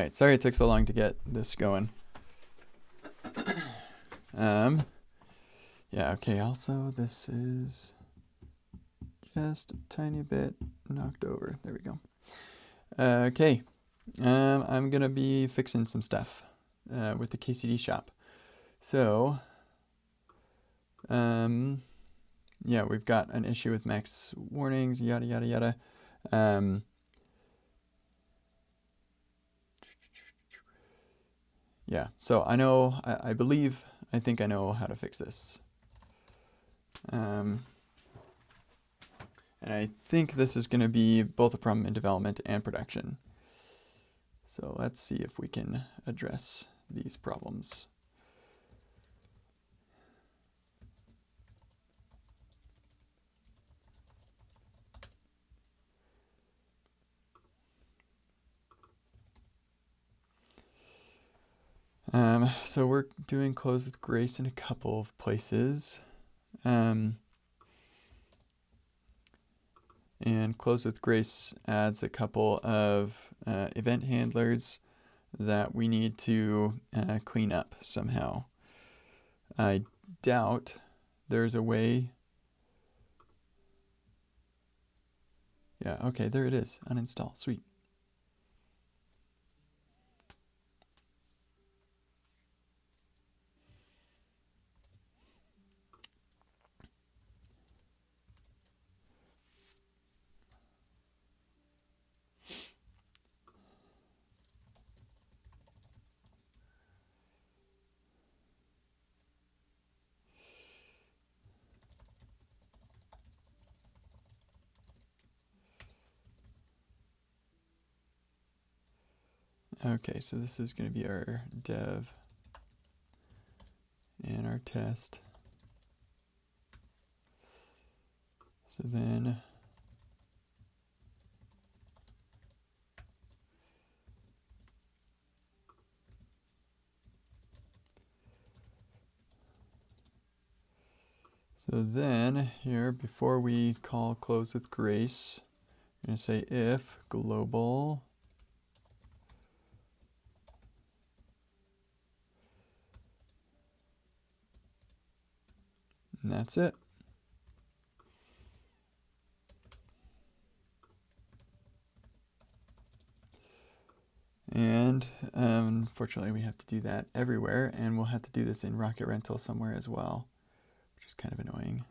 right, sorry it took so long to get this going. Yeah, okay, also this is just a tiny bit knocked over. There we go. Okay, I'm gonna be fixing some stuff with the KCDShop. So, yeah, we've got an issue with max warnings, yada, yada, yada. Yeah, so I know, I think I know how to fix this. And I think this is going to be both a problem in development and production. So let's see if we can address these problems. So we're doing close with grace in a couple of places. And close with grace adds a couple of event handlers that we need to clean up somehow. I doubt there's a way. Yeah, okay, there it is. Uninstall. Sweet. Okay, so this is going to be our dev and our test. So then here, before we call close with grace, I'm going to say if global and that's it. And unfortunately, we have to do that everywhere, and we'll have to do this in Rocket Rental somewhere as well, which is kind of annoying.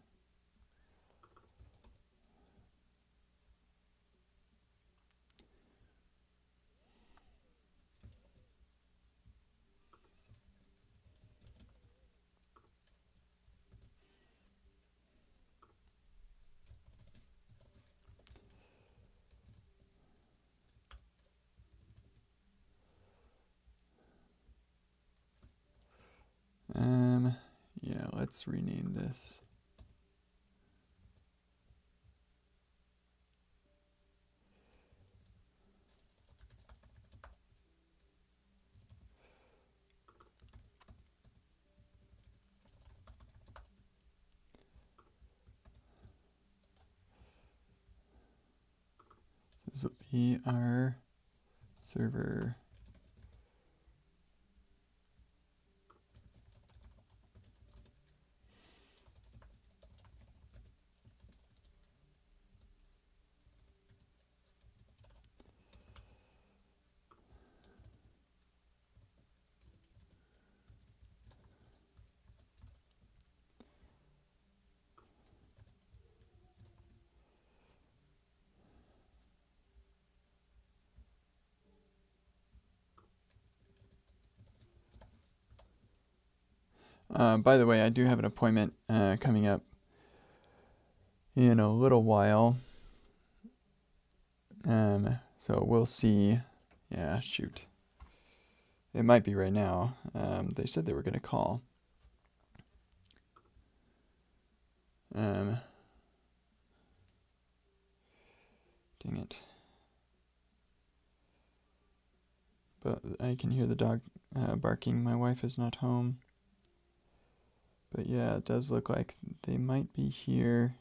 Yeah, let's rename this. This will be our server. By the way, I do have an appointment coming up in a little while. So we'll see. Yeah, shoot. It might be right now. They said they were going to call. Dang it. But I can hear the dog barking. My wife is not home. But yeah, it does look like they might be here.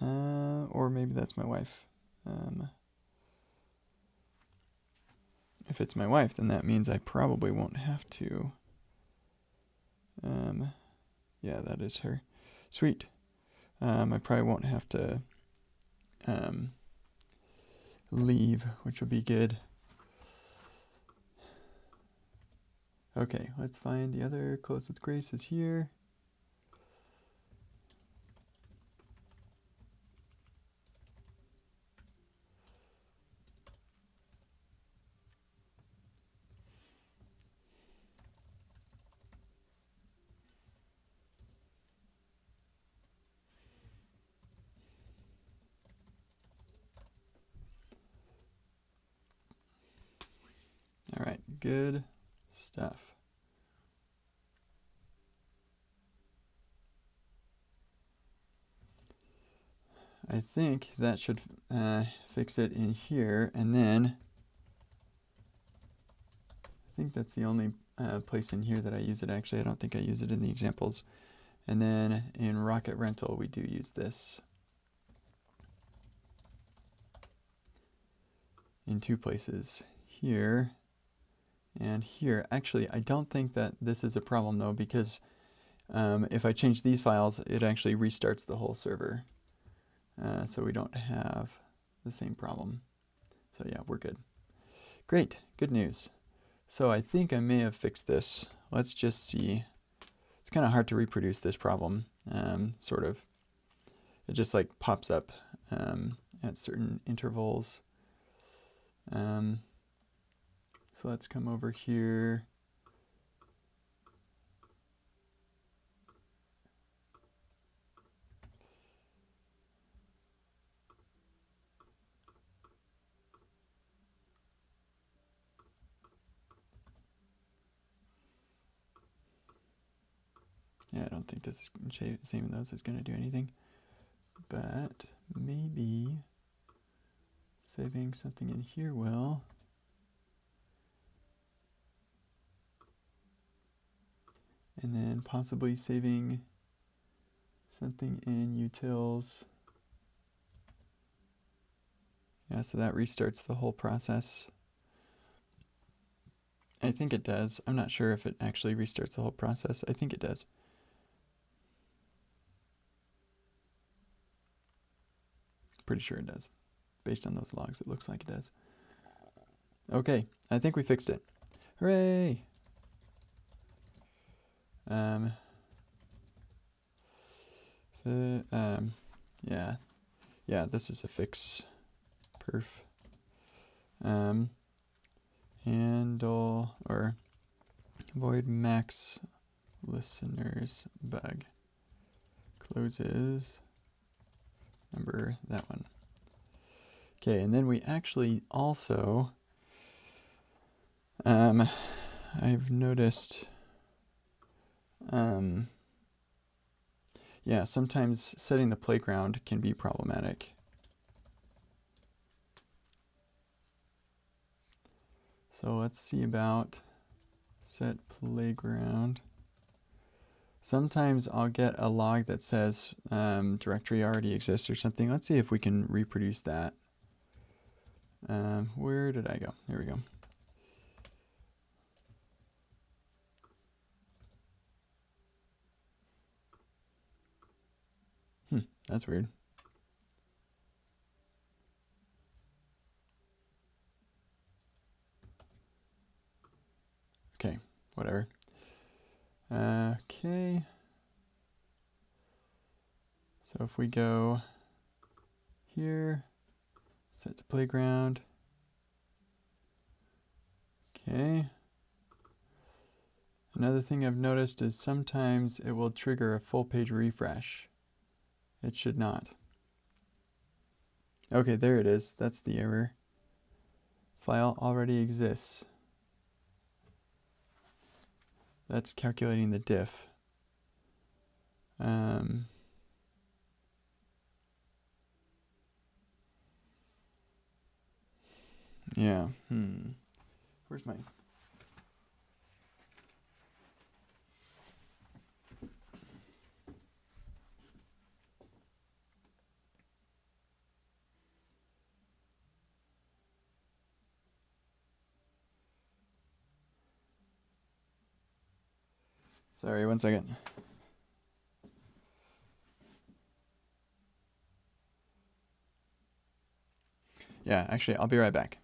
Or maybe that's my wife. if it's my wife, then that means I probably won't have to. Yeah, that is her. Sweet. I probably won't have to leave, which will be good. Okay, let's find the other close with grace is here. All right, good stuff. I think that should fix it in here, and then I think that's the only place in here that I use it. Actually, I don't think I use it in the examples. And then in Rocket Rental, we do use this in two places, here and here. Actually, I don't think that this is a problem though, because if I change these files, it actually restarts the whole server. So we don't have the same problem. So yeah, we're good. Great, good news. So I think I may have fixed this. Let's just see. It's kind of hard to reproduce this problem, sort of. It just like pops up at certain intervals. So let's come over here. Yeah, I don't think this is saving those is going to do anything, but maybe saving something in here will. And then possibly saving something in utils. Yeah, so that restarts the whole process. I think it does. I'm not sure if it actually restarts the whole process. I think it does. Pretty sure it does. Based on those logs, it looks like it does. Okay, I think we fixed it. Hooray! Yeah, this is a fix. Perf. Handle or void max listeners bug closes. Remember that one. Okay, and then we actually also I've noticed yeah, sometimes setting the playground can be problematic. So let's see about set playground. Sometimes I'll get a log that says directory already exists or something. Let's see if we can reproduce that. Where did I go? Here we go. That's weird. Okay, whatever. Okay. So if we go here, set to playground. Okay. Another thing I've noticed is sometimes it will trigger a full page refresh. It should not. Okay, there it is. That's the error. File already exists. That's calculating the diff. Yeah. Where's my... Sorry, 1 second. Yeah, actually, I'll be right back.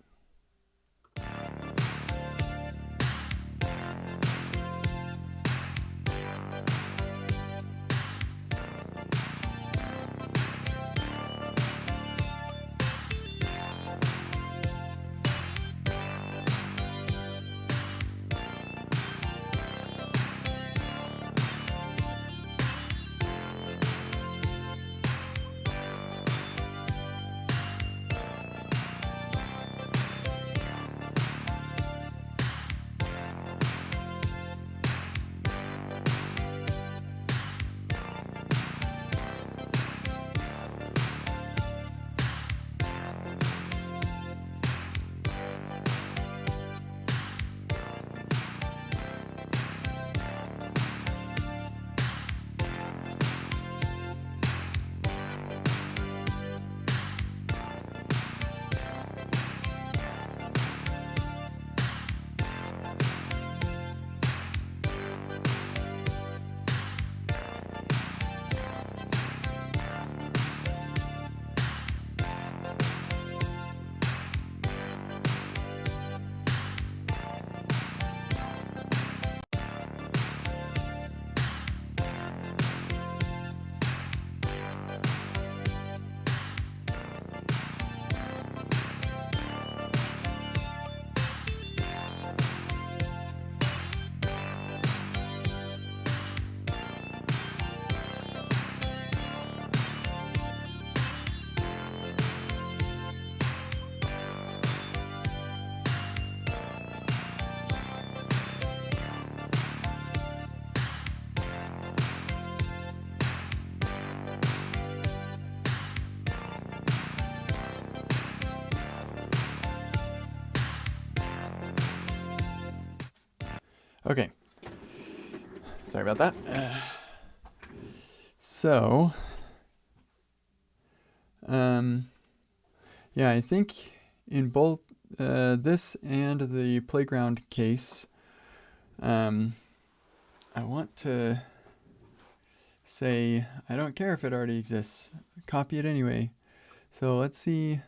Okay. Sorry about that. Yeah, I think in both this and the playground case, I want to say I don't care if it already exists. Copy it anyway. So let's see.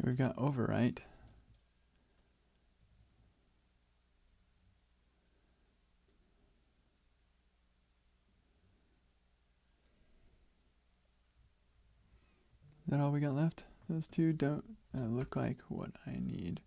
Here we've got overwrite. Is that all we got left? Those two don't look like what I need.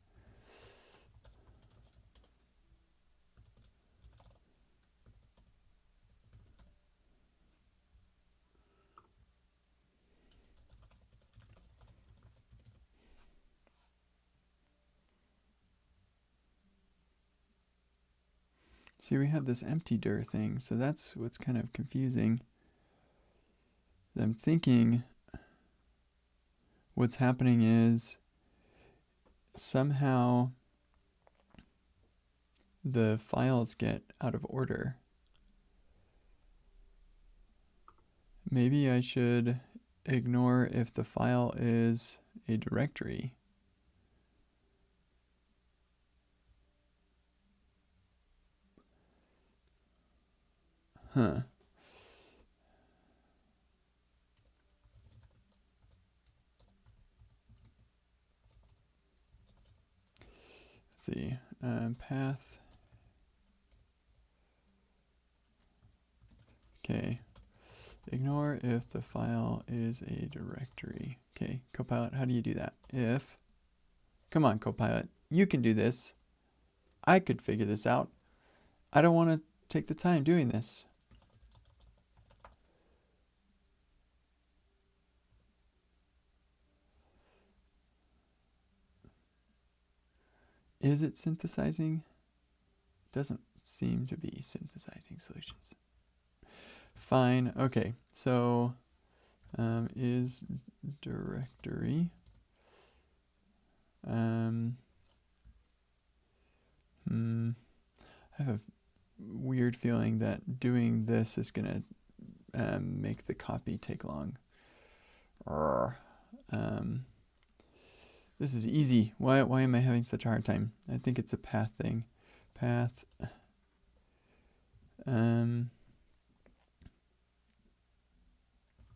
See, we have this empty dir thing, so that's what's kind of confusing. I'm thinking what's happening is somehow the files get out of order. Maybe I should ignore if the file is a directory. Huh. Let's see. Path. Okay. Ignore if the file is a directory. Okay, Copilot, how do you do that? If, come on, Copilot, you can do this. I could figure this out. I don't want to take the time doing this. Is it synthesizing? Doesn't seem to be synthesizing solutions. Fine, okay, so is directory. I have a weird feeling that doing this is gonna make the copy take long. This is easy. Why am I having such a hard time? I think it's a path thing. Path.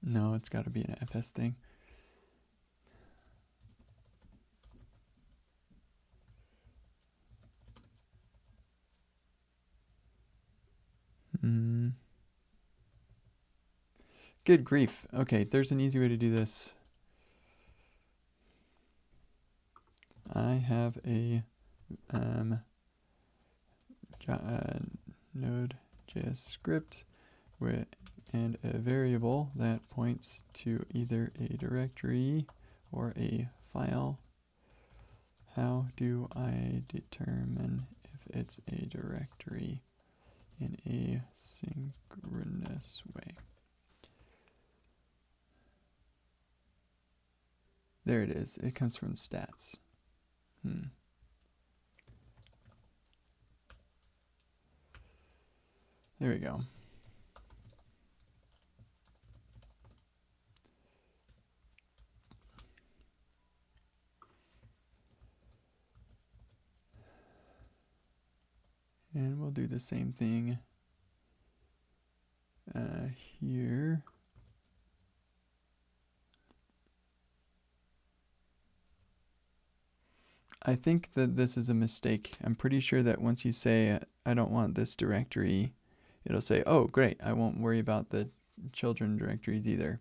No, it's got to be an FS thing. Good grief. Okay, there's an easy way to do this. I have a Node.js script and a variable that points to either a directory or a file. How do I determine if it's a directory in a synchronous way? There it is. It comes from stats. There we go. And we'll do the same thing here. I think that this is a mistake. I'm pretty sure that once you say, I don't want this directory, it'll say, oh, great, I won't worry about the children directories either.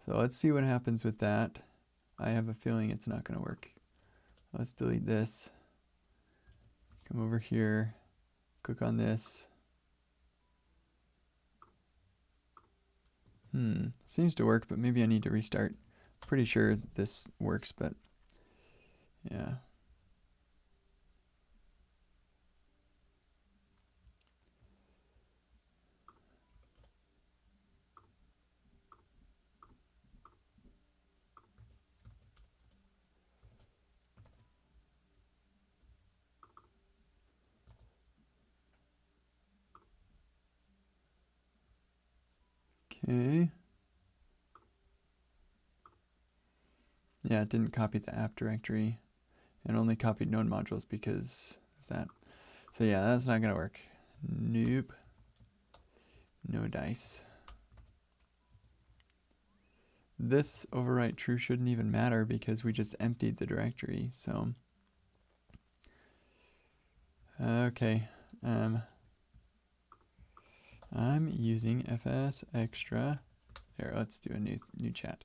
So let's see what happens with that. I have a feeling it's not going to work. Let's delete this. Come over here, click on this. Seems to work, but maybe I need to restart. Pretty sure this works, but yeah. Okay. Yeah, it didn't copy the app directory. It only copied node modules because of that. So yeah, that's not gonna work. Nope. No dice. This overwrite true shouldn't even matter because we just emptied the directory, so. Okay. I'm using FS extra. Here, let's do a new chat.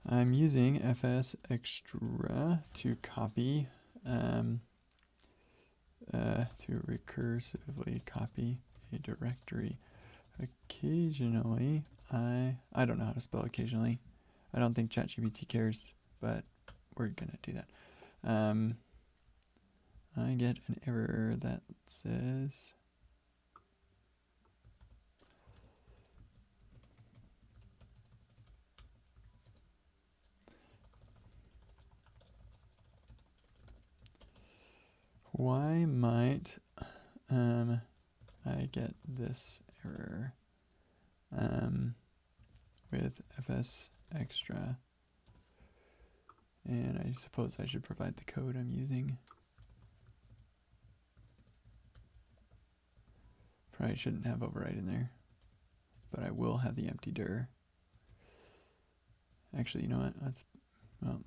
I'm using FS extra to copy, to recursively copy a directory. Occasionally, I don't know how to spell occasionally. I don't think ChatGPT cares, but we're gonna do that. I get an error that says why might I get this error with FS extra, and I suppose I should provide the code I'm using. Probably shouldn't have override in there, but I will have the empty dir. Actually, you know what? Well,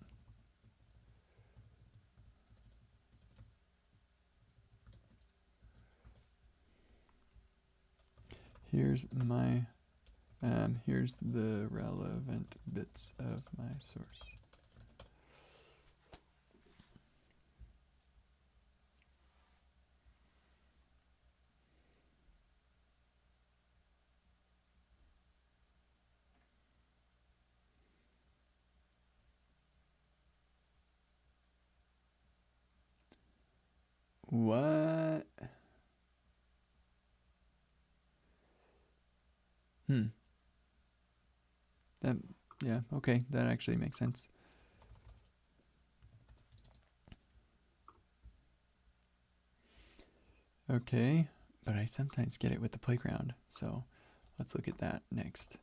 here's my, here's the relevant bits of my source. What? Yeah, okay, that actually makes sense. Okay, but I sometimes get it with the playground, so let's look at that next.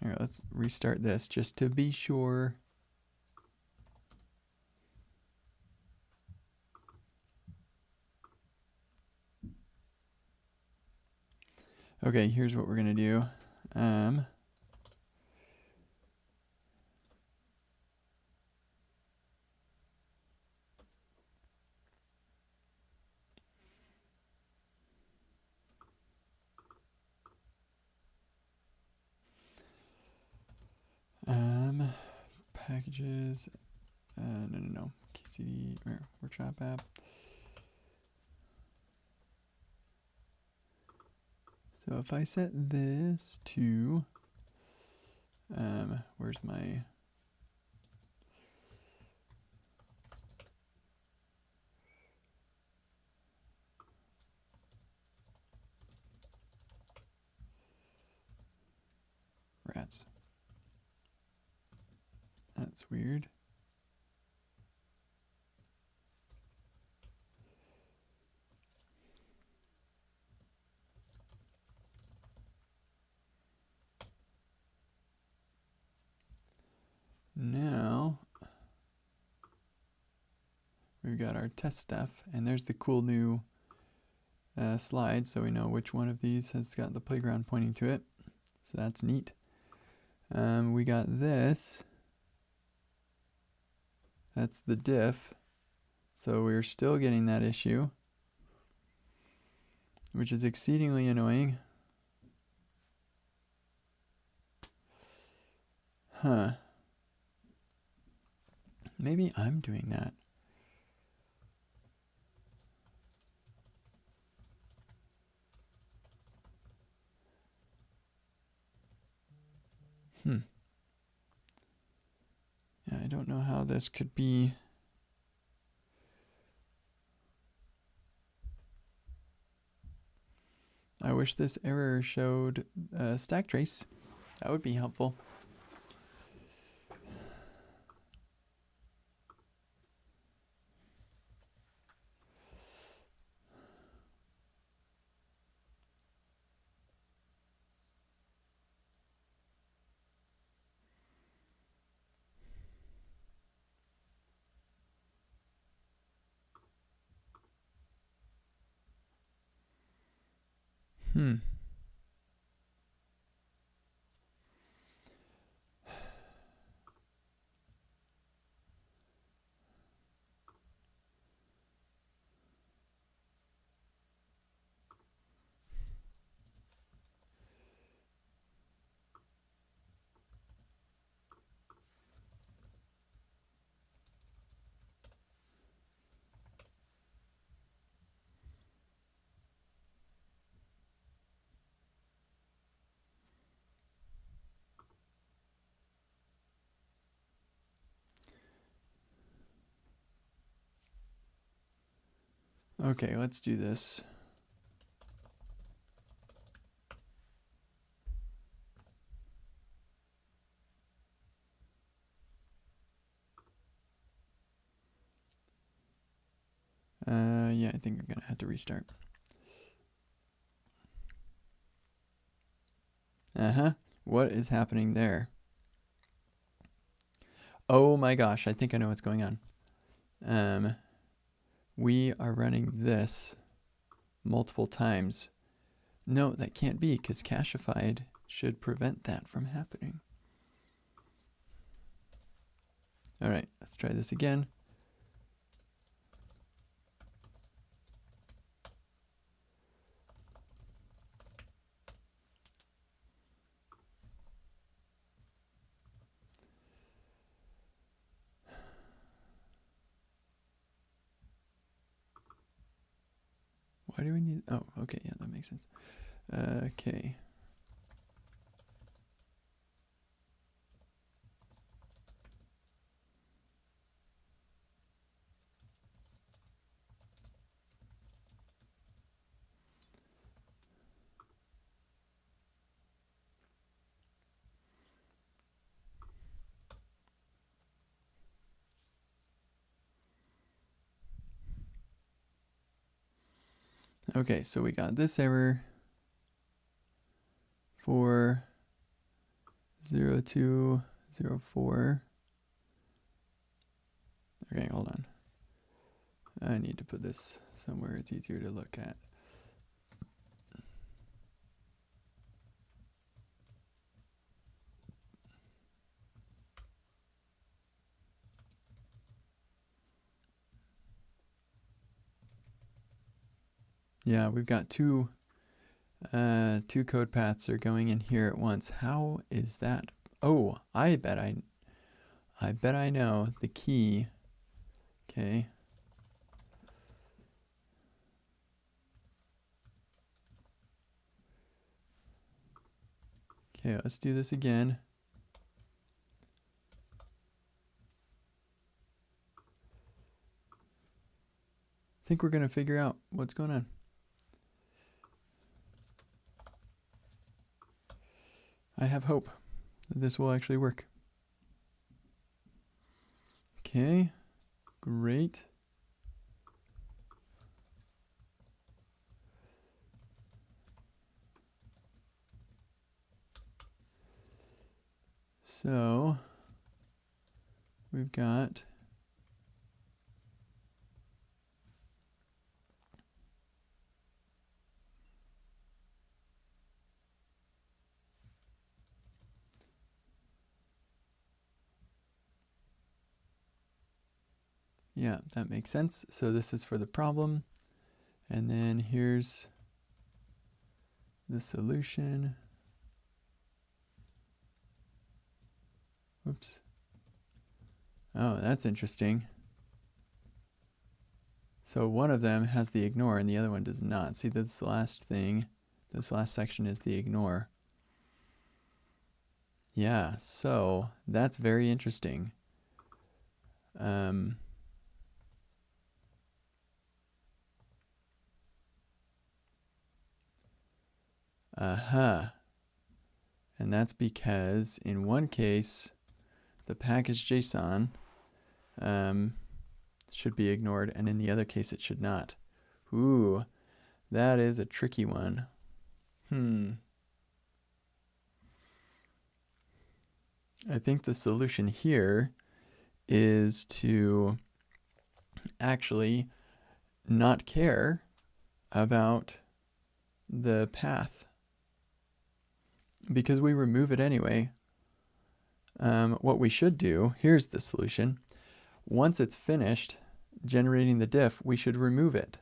Here, let's restart this just to be sure. Okay, here's what we're gonna do. Packages, no, KCD or workshop app. So if I set this to, where's my, rats. That's weird. Now we've got our test stuff, and there's the cool new slide, so we know which one of these has got the playground pointing to it. So that's neat. We got this. That's the diff. So we're still getting that issue, which is exceedingly annoying. Huh. Maybe I'm doing that. Yeah, I don't know how this could be. I wish this error showed stack trace. That would be helpful. Okay, let's do this. Yeah, I think I'm gonna have to restart. What is happening there? Oh my gosh, I think I know what's going on. We are running this multiple times. No, that can't be, because Cachefied should prevent that from happening. All right, let's try this again. Why do we need, oh, okay, yeah, that makes sense. Okay. Okay, so we got this error for 0204. Okay, hold on. I need to put this somewhere it's easier to look at. Yeah, we've got two code paths are going in here at once. How is that? Oh, I bet I know the key. Okay. Okay, let's do this again. I think we're gonna figure out what's going on. I have hope that this will actually work. Okay, great. So we've got yeah, that makes sense. So this is for the problem. And then here's the solution. Oops. Oh, that's interesting. So one of them has the ignore and the other one does not. See, this last thing, this last section is the ignore. Yeah, so that's very interesting. And that's because in one case, the package JSON should be ignored, and in the other case, it should not. Ooh, that is a tricky one. I think the solution here is to actually not care about the path because we remove it anyway. What we should do, here's the solution. Once it's finished generating the diff, we should remove it.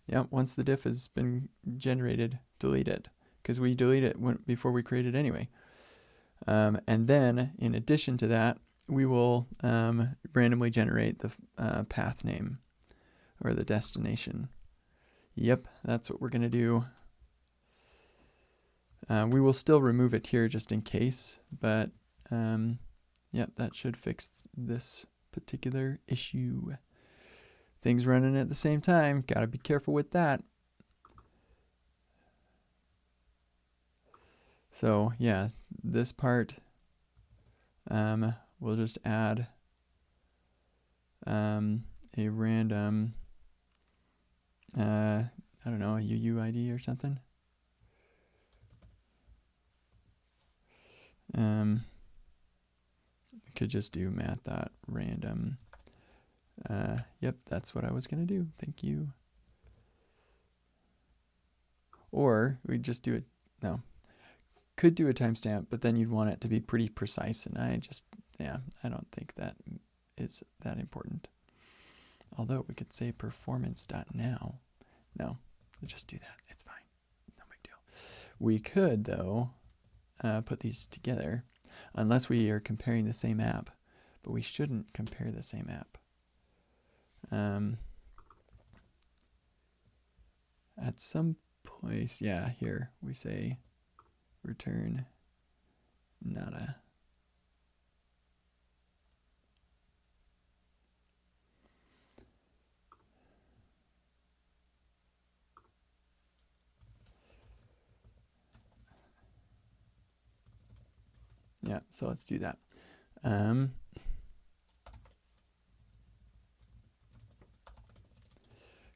Yep, once the diff has been generated, delete it, because we delete it before we create it anyway. And then, in addition to that, we will randomly generate the path name or the destination. Yep, that's what we're going to do. We will still remove it here just in case, but yep, that should fix this particular issue. Things running at the same time, gotta be careful with that. So yeah, this part we'll just add a random I don't know, a UUID or something. Could just do math.random. Yep, that's what I was gonna do. Thank you. Or we just do it. No, could do a timestamp, but then you'd want it to be pretty precise, and I don't think that is that important. Although we could say performance.now. No, we'll just do that. It's fine. No big deal. We could, though, put these together, unless we are comparing the same app, but we shouldn't compare the same app. At some place, yeah, here we say return nada. Yeah, so let's do that.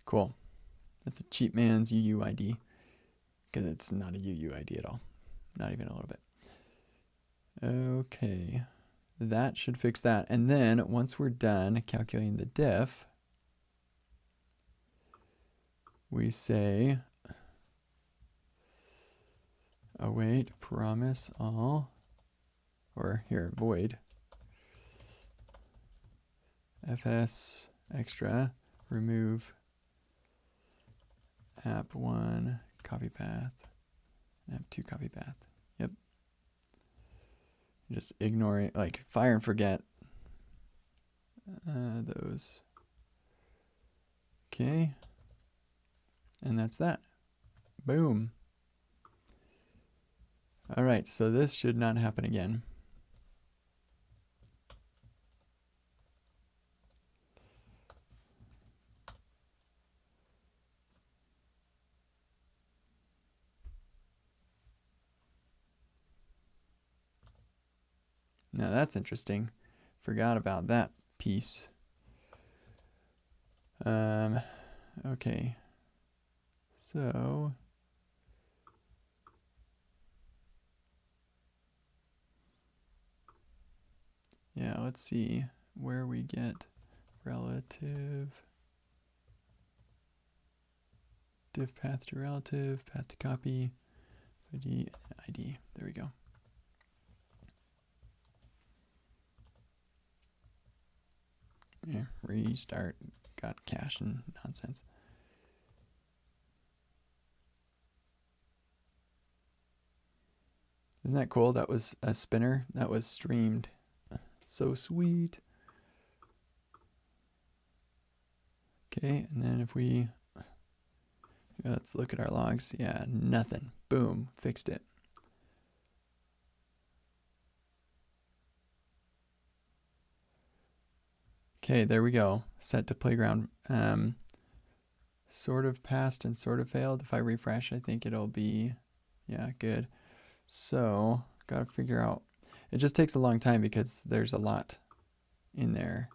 Cool. That's a cheap man's UUID, because it's not a UUID at all. Not even a little bit. Okay, that should fix that. And then once we're done calculating the diff, we say await promise all, or here, void fs extra remove app1 copy path, app2 copy path. Yep. Just ignore it, like fire and forget those. Okay. And that's that. Boom. All right, so this should not happen again. Now that's interesting. Forgot about that piece. Okay. So yeah, let's see where we get relative diff path to relative, path to copy, ID. There we go. Yeah, restart, got cache and nonsense. Isn't that cool? That was a spinner that was streamed. So sweet. Okay, and then if we, let's look at our logs. Yeah, nothing. Boom, fixed it. Okay, there we go. Set to playground. Sort of passed and sort of failed. If I refresh, I think it'll be, yeah, good. So, gotta figure out. It just takes a long time because there's a lot in there.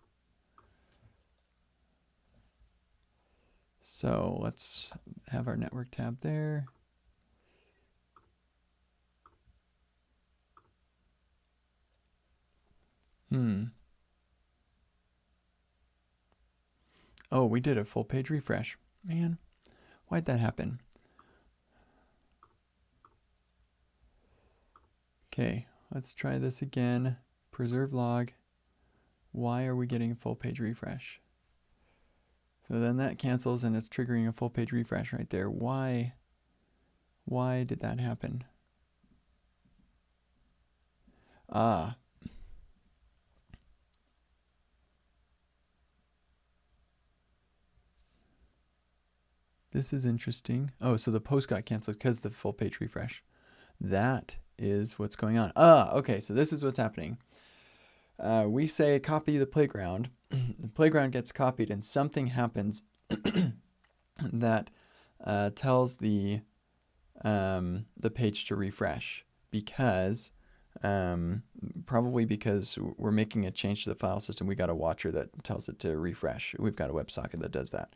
So let's have our network tab there. Oh, we did a full page refresh. Man, why'd that happen? Okay, let's try this again. Preserve log. Why are we getting a full page refresh? So then that cancels and it's triggering a full page refresh right there. Why did that happen? Ah. This is interesting. Oh, so the post got canceled because of the full page refresh. That is what's going on. Ah, okay, so this is what's happening. We say copy the playground. The playground gets copied and something happens that tells the page to refresh because probably because we're making a change to the file system. We got a watcher that tells it to refresh. We've got a WebSocket that does that.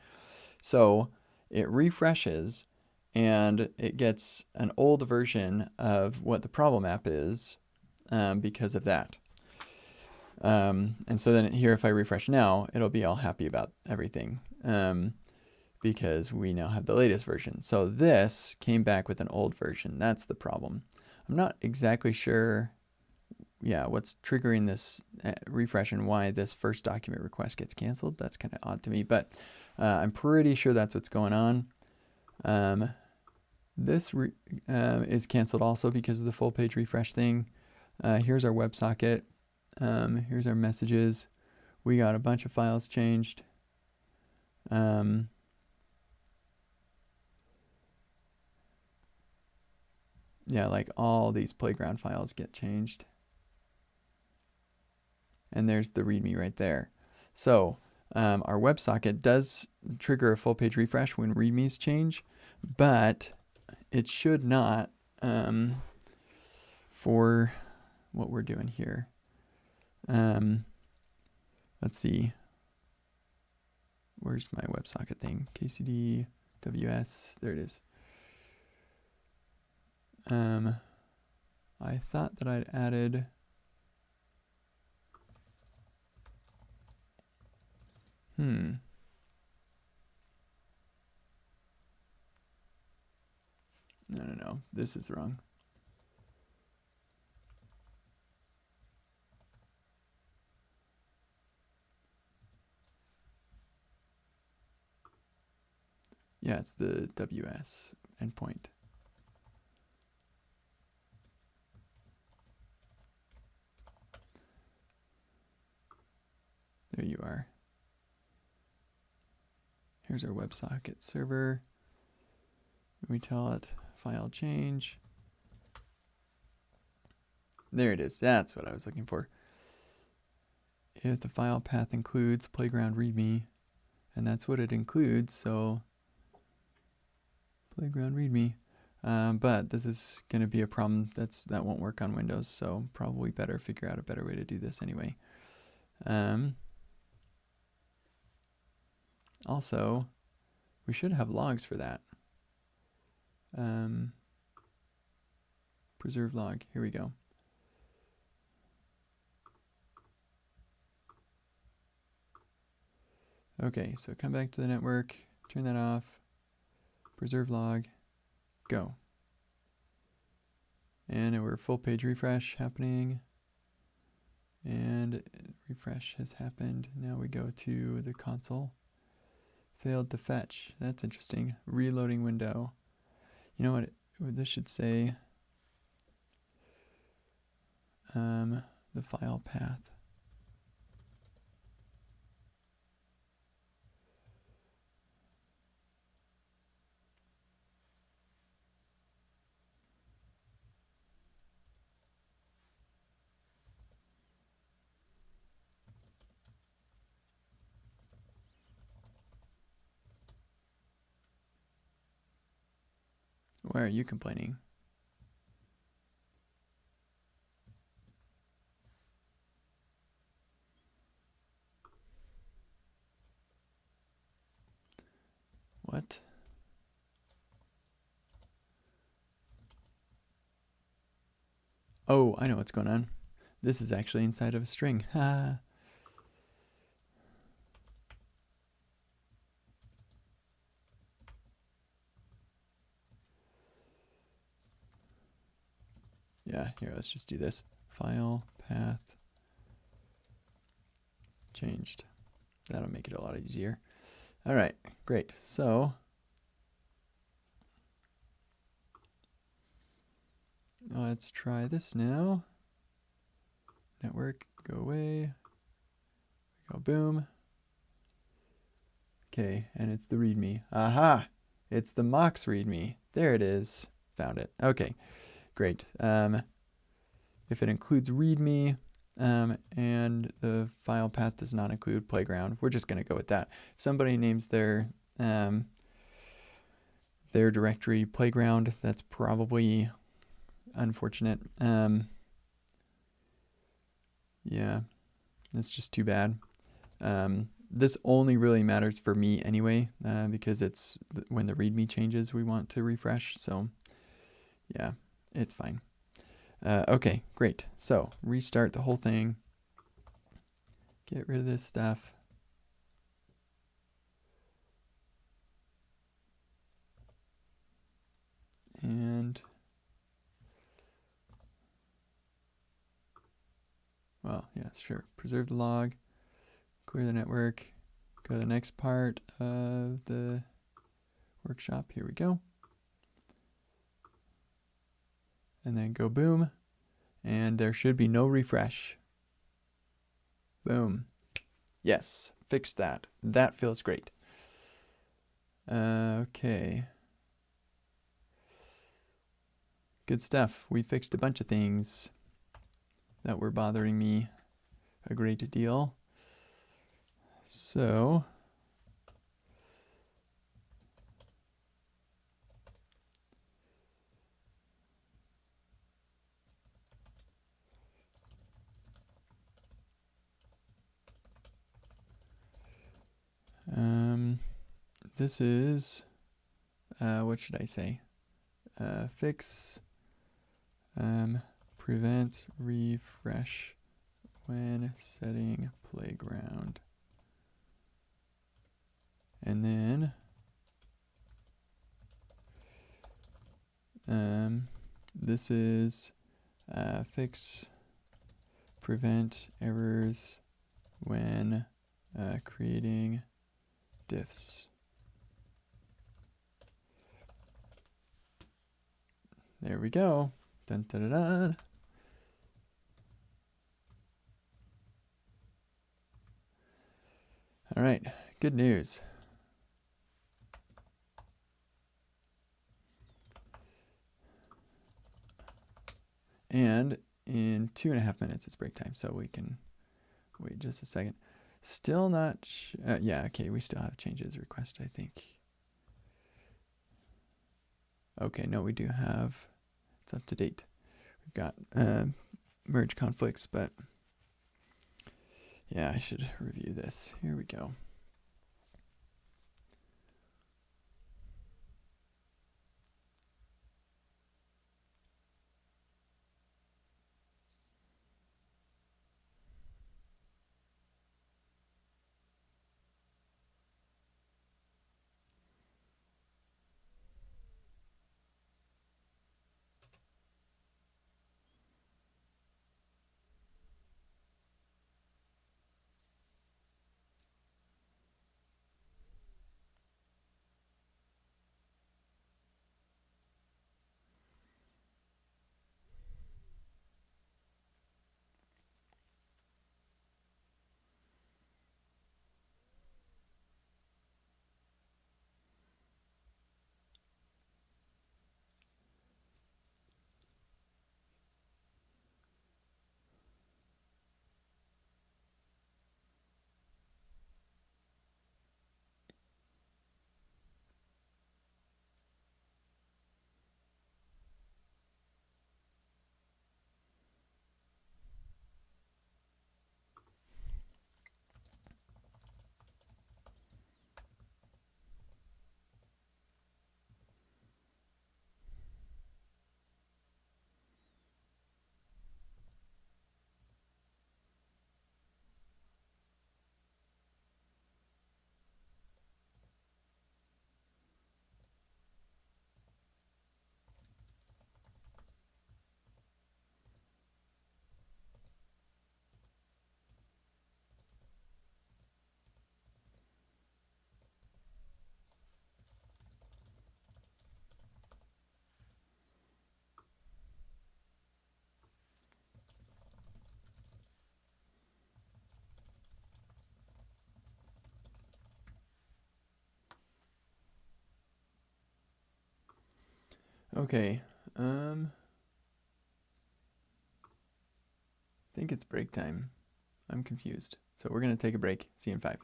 So it refreshes and it gets an old version of what the problem app is because of that. And so then here, if I refresh now, it'll be all happy about everything because we now have the latest version. So this came back with an old version. That's the problem. I'm not exactly sure, yeah, what's triggering this refresh and why this first document request gets canceled. That's kind of odd to me, but I'm pretty sure that's what's going on. This is canceled also because of the full page refresh thing. Here's our WebSocket. Here's our messages. We got a bunch of files changed. Yeah, like all these playground files get changed. And there's the README right there. So our WebSocket does trigger a full page refresh when READMEs change, but it should not for what we're doing here. Let's see. Where's my WebSocket thing? KCD WS, there it is. I thought that I'd added no, this is wrong. Yeah, it's the WS endpoint. There you are. Here's our WebSocket server. We tell it file change. There it is. That's what I was looking for. If the file path includes playground readme, and that's what it includes, so playground readme. But this is going to be a problem that won't work on Windows, so probably better figure out a better way to do this anyway. Also, we should have logs for that. Preserve log, here we go. Okay, so come back to the network, turn that off, preserve log, go. And we're full page refresh happening. And refresh has happened. Now we go to the console. Failed to fetch. That's interesting. Reloading window. You know what this should say? The file path. Why are you complaining? What? Oh, I know what's going on. This is actually inside of a string. Ha. Yeah, here, let's just do this. File path changed. That'll make it a lot easier. All right, great. So let's try this now. Network, go away. Go boom. Okay, and it's the README. Aha! It's the Mox README. There it is. Found it. Okay, great. If it includes README and the file path does not include playground, we're just going to go with that. If somebody names their directory playground, that's probably unfortunate. Yeah, that's just too bad. This only really matters for me anyway, because it's when the README changes we want to refresh. So yeah, it's fine. Okay, great. So restart the whole thing. Get rid of this stuff. And well, yeah, sure. Preserve the log, clear the network, go to the next part of the workshop. Here we go. And then go boom. And there should be no refresh. Boom. Yes, fixed that. That feels great. Okay. Good stuff. We fixed a bunch of things that were bothering me a great deal. So this is what should I say? Fix, prevent refresh when setting playground. And then this is fix, prevent errors when creating diffs. There we go. Dun, dun, dun, dun. All right, good news. And in 2.5 minutes, it's break time, so we can wait just a second. Still not, yeah, okay, we still have changes requested, I think. Okay, no, we do have, it's up to date. We've got merge conflicts, but yeah, I should review this. Here we go. Okay, I think it's break time. I'm confused. So we're gonna take a break. See you in 5.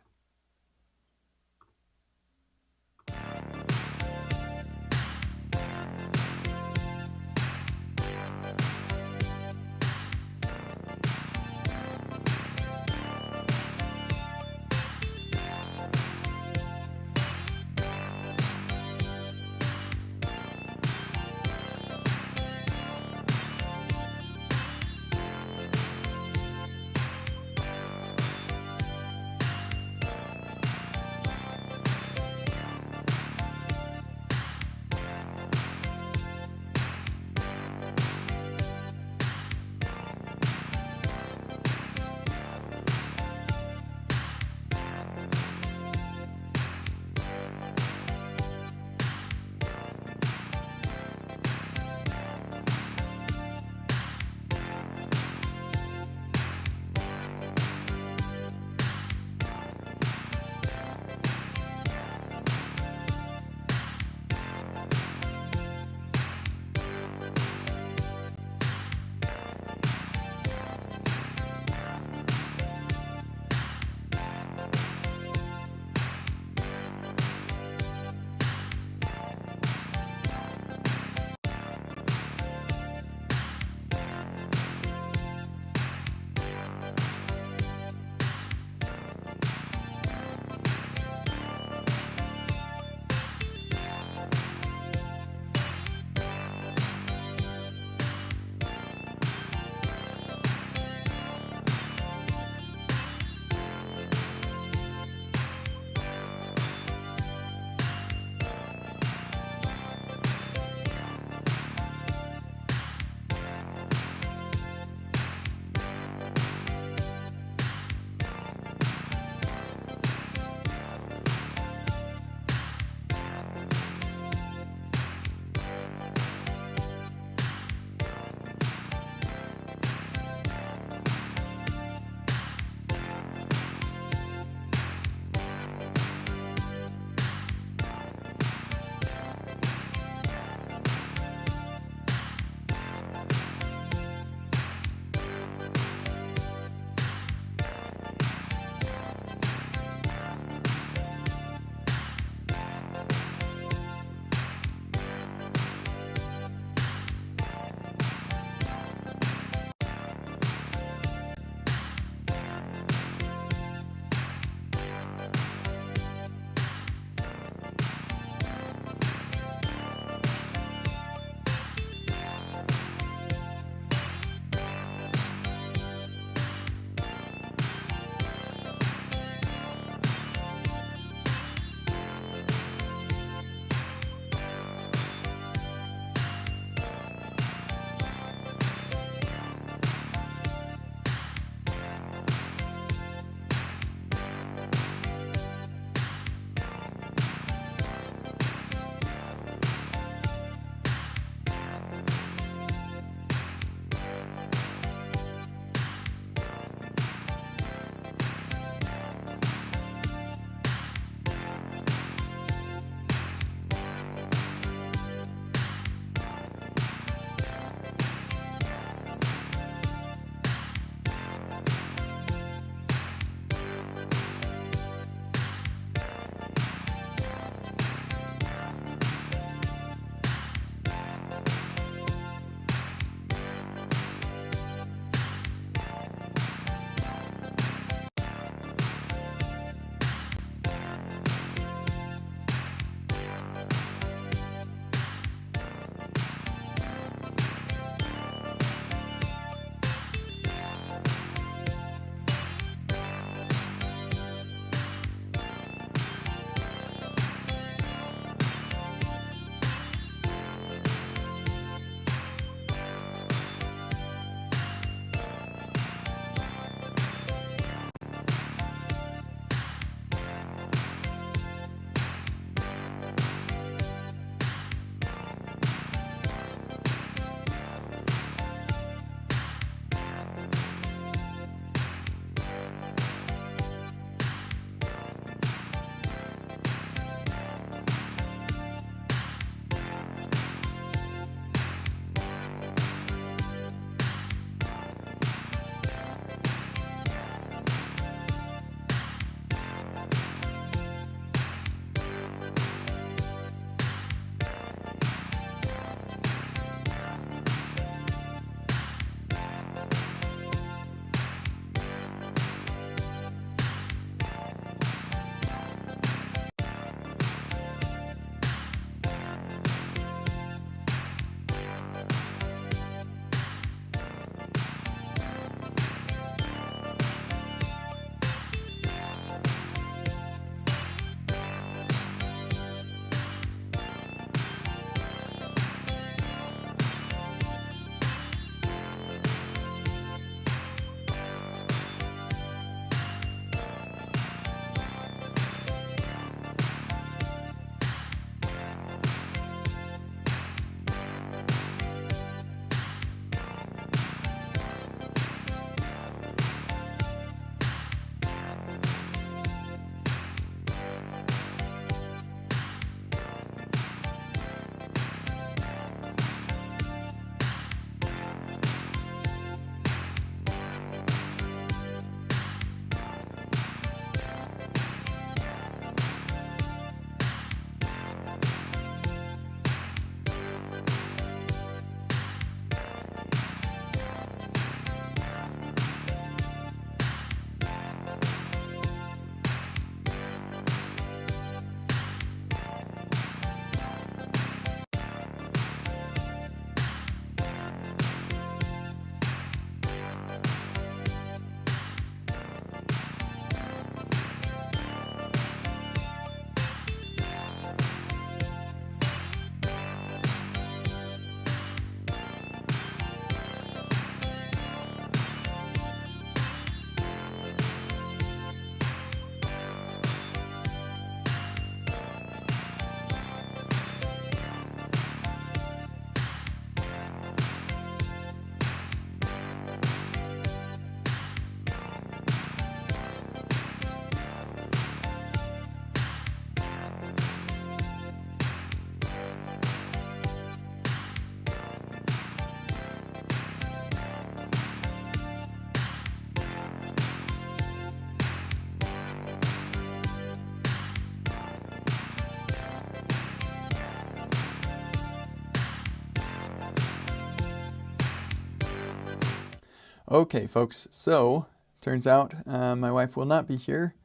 Okay, folks, so turns out my wife will not be here,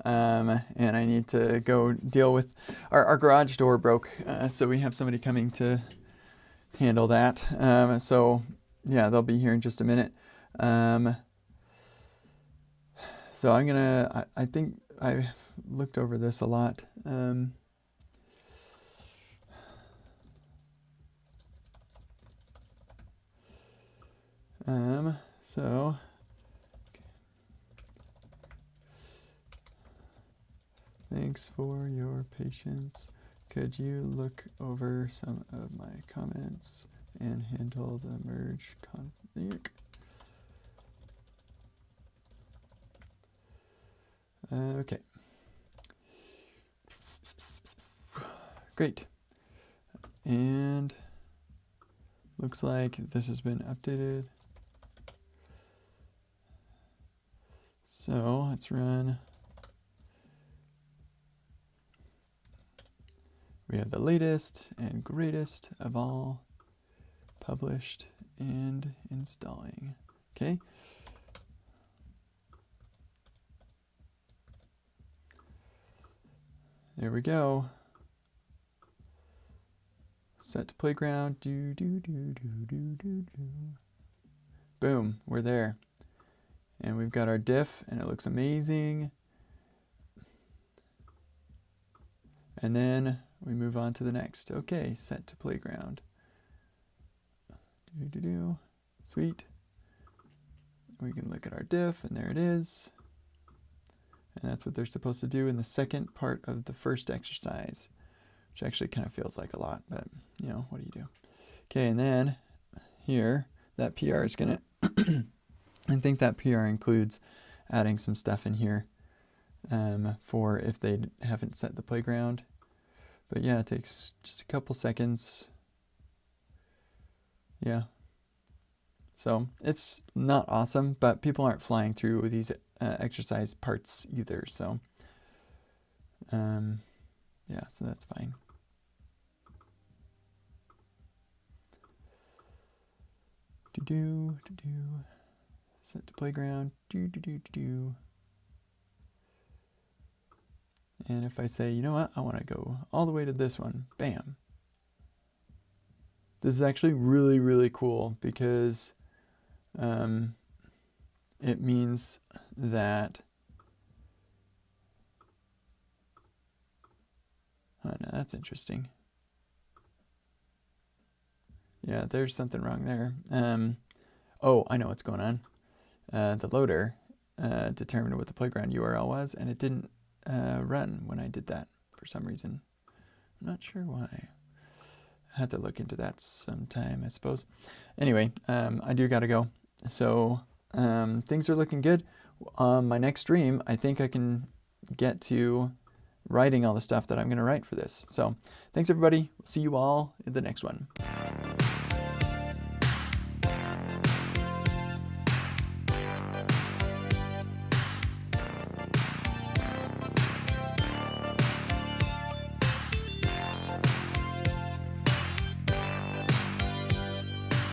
and I need to go deal with our garage door broke, so we have somebody coming to handle that. So yeah, they'll be here in just a minute. So I'm gonna, I think I looked over this a lot. So thanks for your patience. Could you look over some of my comments and handle the merge config? Okay. Great. And looks like this has been updated. So let's run. We have the latest and greatest of all published and installing. Okay. There we go. Set to playground. Boom, we're there. And we've got our diff, and it looks amazing. And then we move on to the next. Okay, set to playground. Sweet. We can look at our diff, and there it is. And that's what they're supposed to do in the second part of the first exercise, which actually kind of feels like a lot, but you know, what do you do? Okay, and then here, that PR is gonna, I think that PR includes adding some stuff in here for if they haven't set the playground. But yeah, it takes just a couple seconds. Yeah. So it's not awesome, but people aren't flying through these exercise parts either. So yeah, so that's fine. Set to playground. And if I say, you know what, I want to go all the way to this one, bam. This is actually really, really cool because it means that, oh no, that's interesting. Yeah, there's something wrong there. Oh, I know what's going on. The loader determined what the playground URL was, and it didn't run when I did that for some reason. I'm not sure why. I have to look into that sometime, I suppose. Anyway, I do gotta go. So things are looking good. On my next stream, I think I can get to writing all the stuff that I'm gonna write for this. So thanks everybody. See you all in the next one.